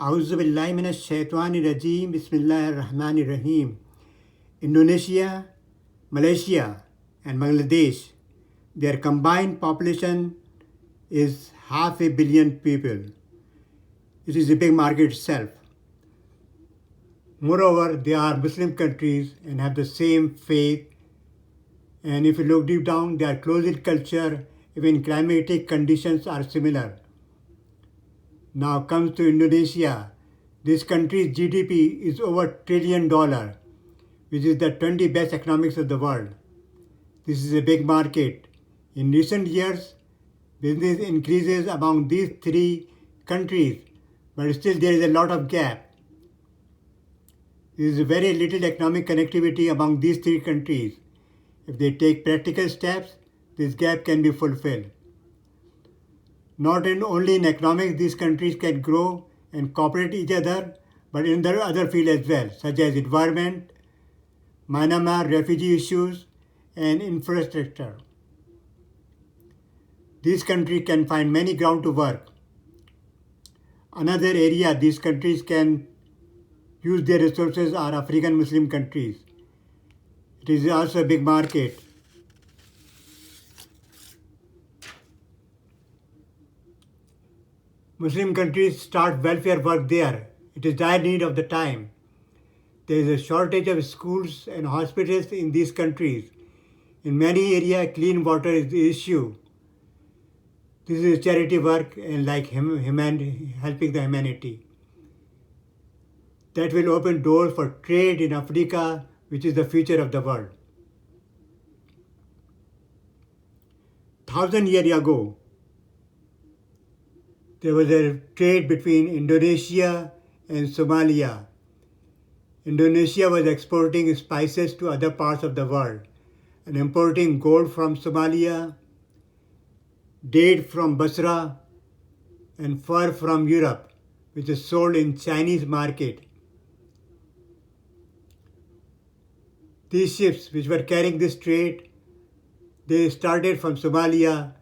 Auzubillahiminash-shaytanir-rajeem. Bismillahir-rahmanir-rahim. Indonesia, Malaysia, and Bangladesh, their combined population is 500 million people. It is a big market itself. Moreover, they are Muslim countries and have the same faith. And if you look deep down, they are close in culture. Even climatic conditions are similar. Now comes to Indonesia. This country's GDP is over $1 trillion, which is the 20 best economics of the world. This is a big market. In recent years, business increases among these three countries, but still there is a lot of gap. There is very little economic connectivity among these three countries. If they take practical steps, this gap can be fulfilled. Not only in economics these countries can grow and cooperate each other, but in their other fields as well, such as environment, Myanmar refugee issues, and infrastructure. These countries can find many ground to work. Another area these countries can use their resources are African Muslim countries. It is also a big market. Muslim countries start welfare work there. It is dire need of the time. There is a shortage of schools and hospitals in these countries. In many areas, clean water is the issue. This is charity work and like helping the humanity. That will open doors for trade in Africa, which is the future of the world. 1,000 years ago, there was a trade between Indonesia and Somalia. Indonesia was exporting spices to other parts of the world and importing gold from Somalia, date from Basra, and fur from Europe, which is sold in Chinese market. These ships which were carrying this trade, they started from Somalia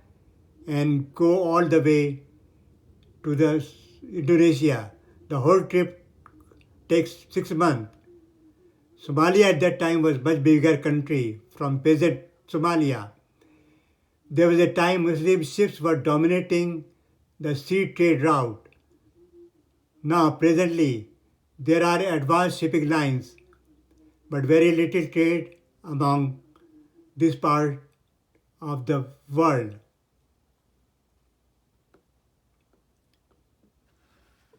and go all the way to the Indonesia. The whole trip takes 6 months. Somalia at that time was much bigger country from peasant Somalia. There was a time Muslim ships were dominating the sea trade route. Now presently there are advanced shipping lines, but very little trade among this part of the world.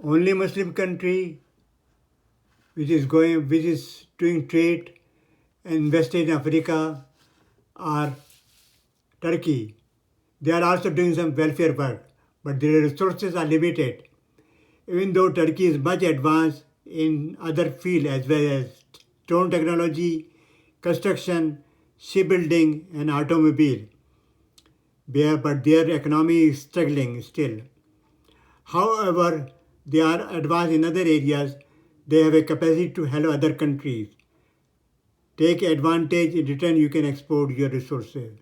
Only Muslim country which is doing trade and investing in Africa are Turkey. They are also doing some welfare work, but their resources are limited. Even though Turkey is much advanced in other fields as well as drone technology, construction, shipbuilding, and automobile, but their economy is struggling still. However, they are advanced in other areas. They have a capacity to help other countries. Take advantage, in return you can export your resources.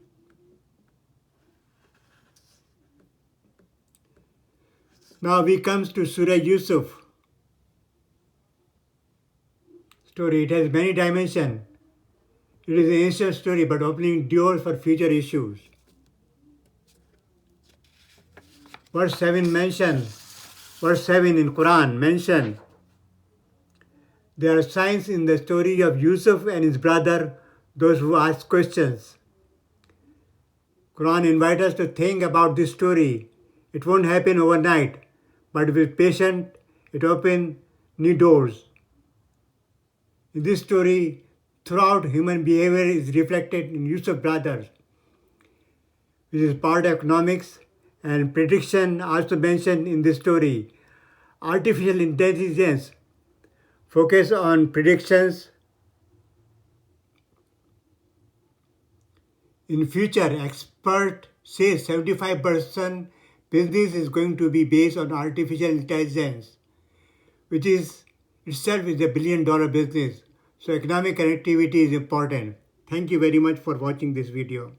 Now we comes to Surah Yusuf story. It has many dimensions. It is an ancient story but opening doors for future issues. Verse 7 in Quran mention there are signs in the story of Yusuf and his brother, those who ask questions. Quran invites us to think about this story. It won't happen overnight, but with patience, it opens new doors. In this story, throughout human behavior is reflected in Yusuf brothers, which is part of economics and prediction also mentioned in this story. Artificial intelligence focus on predictions. In future, experts say 75% business is going to be based on artificial intelligence, which is itself is $1 billion business. So economic connectivity is important. Thank you very much for watching this video.